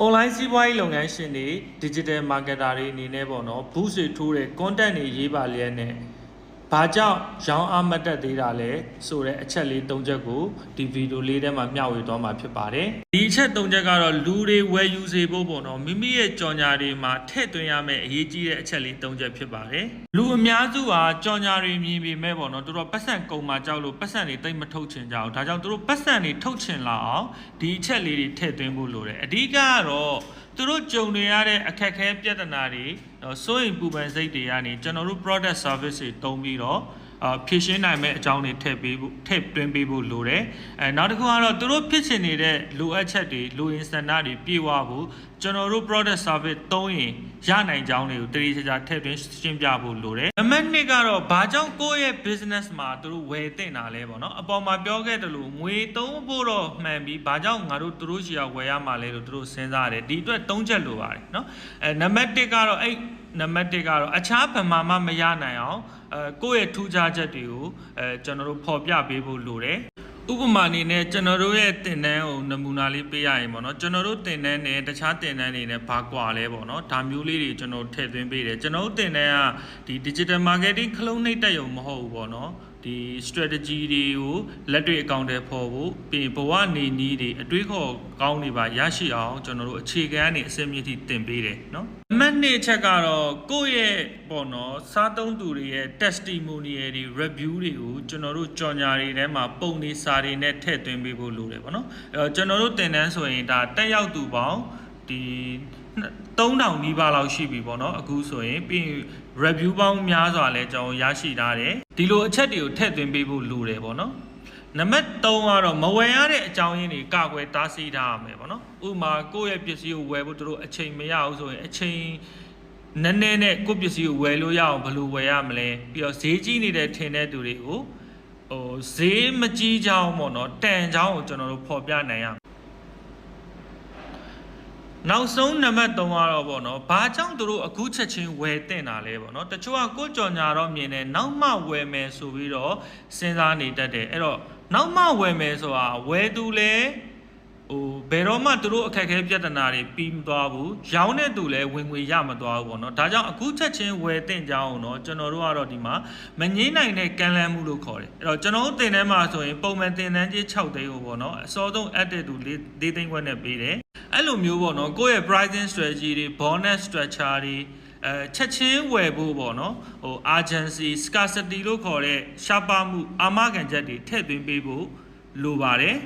online စီးပွားရေးလုပ်ငန်းရှင်တွေ digital marketer တွေအနေနဲ့ပေါ့နော် boost တွေထိုးတဲ့ content တွေရေးပါလျက်နဲ့ဘာကြောင့်ရောင်းအားမတက်သေးတာလဲဆိုတဲ့အချက်လေး၃ချက်ကိုဒီဗီဒီယိုလေးထဲမှာမျှဝေသွားမှာဖြစ်ပါတယ်ဒီအချက်၃ချက်ကတော့လူတွေဝယ်ယူစေဖို့ပေါ့နော်မိမိရဲ့ကြော်ညာတွေမှာထည့်သွင်းရမယ့်အရေးကြီးတဲ့အချက်လေး၃ချက်ဖြစ်ပါတယ်လူအများစုဟာကြော်ညာတွေမြင်ပေမဲ့ပေါ့နော်သူတို့ပတ်စံကုန်မှာကြောက်လို့ပတ်စံတွေတိတ်မထုတ်ချင်ကြအောင်ဒါကြောင့်သူတို့ပတ်စံတွေထုတ်ချင်လာအောင်ဒီအချက်လေးတွေထည့်သွင်းဖို့လိုတယ်အဓိကကတော့သူတို့ကြုံနေရတဲ့အခက်အခဲပြဿနာတွေစိုးရိမ်ပူပန်စိတ်တွေကနေကျွန်တော်တို့ product service တွေတုံးပြီးတော့ဖြည့်ရှင်းနိုင်မဲ့အကြောင်းတွေထည့်သွင်းပေးဖို့လိုတယ်နောက်တစ်ခုကတော့သူတို့ဖြစ်ချင်နေတဲ့လိုအပ်ချက်တွေလိုအင်ဆန္ဒတွေပြည့်ဝဖို့ကျွန်တော်တို့ product service သုံးရင်ရနိုင်ကြောင်းတွေကိုတတိယခြားထည့်သွင်းရှင်းပြဖို့လိုတယ်နံပါတ်2ကတော့ဘာကြောင့်ကိုယ့်ရဲ့ business မှာသူတို့ဝယ်တင်တာလဲပေါ့နော်အပေါ်မှာပြောခဲ့တယ်လို့ငွေသုံးဖို့တော့မှန်ပြီးဘာကြောင့်ငါတို့သူတို့ရှီကဝယ်ရမှာလဲလို့သူတို့စဉ်းစားတယ်ဒီအတွက်၃ချက်လိုပါတယ်နော်နံပါတ်1ကတော့နံပါတ်1ကတော့အခြားဘာမှမရနိုင်အောင်ကိုယ့်ရဲ့ထူးခြားချက်တွေကိုကျွန်တော်တို့ဖော်ပြပေးဖို့လိုတယ်ဥပမာအနေနဲ့ကျွန်တော်တို့ရဲ့သင်တန်းကိုနမူနာလေးပေးရရင်ပေါ့နော်ကျွန်တော်တို့သင်တန်းနဲ့တခြားသင်တန်းတွေနဲ့ဘာကွာလဲပေါ့နော်ဒါမျိုးလေးတွေကျွန်တော်ထည့်သွင်းပေးတယ်ကျွန်တော်တို့သင်တန်းကဒီ digital marketing ခလုံးနှိပ်တက်ရုံမဟုတ်ဘူးပေါ့နော်ဒီ strategy တွေကိုလက်တွေ့အကောင့်တွေဖော်ဖို့ပြီးဘဝနေနည်းတွေအတွေးခေါ်ကောင်းတွေပါရရှိအောင်ကျွန်တော်တို့အခြေခံအနေအစစ်မြစ်ထိသင်ပေးတယ်နော်အမှတ်2အချက်ကတော့ကိုယ့်ရဲ့ပေါ့နော်စားသုံးသူတွေရဲ့ testimonial တွေ review တွေကိုကျွန်တော်တို့ကြော်ညာတွေထဲမှာပုံတွေစာတွေနဲ့ထည့်သွင်းပေးဖို့လိုတယ်ပေါ့နော်ကျွန်တော်တို့သင်တန်းဆိုရင်ဒါတက်ရောက်သူပေါင်းဒီ3000နီးပါးလောက်ရှိပြီပေါ့နော်အခုဆိုရင်ပြီး review ပေါင်းများစွာလဲကျွန်တော်ရရှိထားတယ်ဒီလိုအချက်တွေကိုထည့်သွင်းပေးဖို့လိုတယ်ပေါ့နော်နံပါတ်3ကတော့မဝယ်ရတဲ့အကြောင်းရင်းတွေကာကွယ်တားဆီးထားရမယ်ပေါ့နော်ဥပမာကိုယ့်ရဲ့ပစ္စည်းကိုဝယ်ဖို့တို့အချိန်မရဘူးဆိုရင်အချိန်နည်းနည်းနဲ့ကိုယ့်ပစ္စည်းကိုဝယ်လို့ရအောင်ဘယ်လိုဝယ်ရမလဲပြီးတော့ဈေးကြီးနေတဲ့ထင်တဲ့သူတွေကိုဈေးမကြီးချောင်းပေါ့နော်တန်ချောင်းကိုကျွန်တော်တို့ဖော်ပြနိုင်ရနောက်ဆုံးနံပါတ်3ကတော့ပေါ့နော်ဘာကြောင့်တို့အခုချက်ချင်းဝယ်တင်တာလဲပေါ့နော်တချို့ကကိုကြော်ညာတော့မြင်တယ်နောက်မှဝယ်မယ်ဆိုပြီးတော့စဉ်းစားနေတတ်တယ်အဲ့တော့နောက်မှဝယ်မယ်ဆိုတာဝယ်သူလဲဘယ်တော့မှတို့အခက်အခဲပြဿနာတွေပြီးမသွားဘူးရောင်းတဲ့သူလဲဝင်ငွေရမသွားဘူးပေါ့နော်ဒါကြောင့်အခုချက်ချင်းဝယ်တင်ကြအောင်တော့ကျွန်တော်တို့ကတော့ဒီမှာမငြင်းနိုင်တဲ့ကမ်းလှမ်းမှုလို့ခေါ်တယ်အဲ့တော့ကျွန်တော်တို့တင်တန်းမှာဆိုရင်ပုံမှန်တင်တန်းကြီး6သိန်းကိုပေါ့နော်အစောဆုံး added သူ4သိန်းခွဲနဲ့ပေးတယ်အဲ့လိုမျိုးပေါ့နော်ကိုယ့်ရဲ့ pricing strategy တွေ bonus structure တွေချက်ချင်းဝယ်ဖို့ပေါ့နော်urgency scarcity လို့ခေါ်တဲ့ရှားပါမှုအာမခံချက်တွေထည့်သွင်းပေးဖို့လိုပါတယ်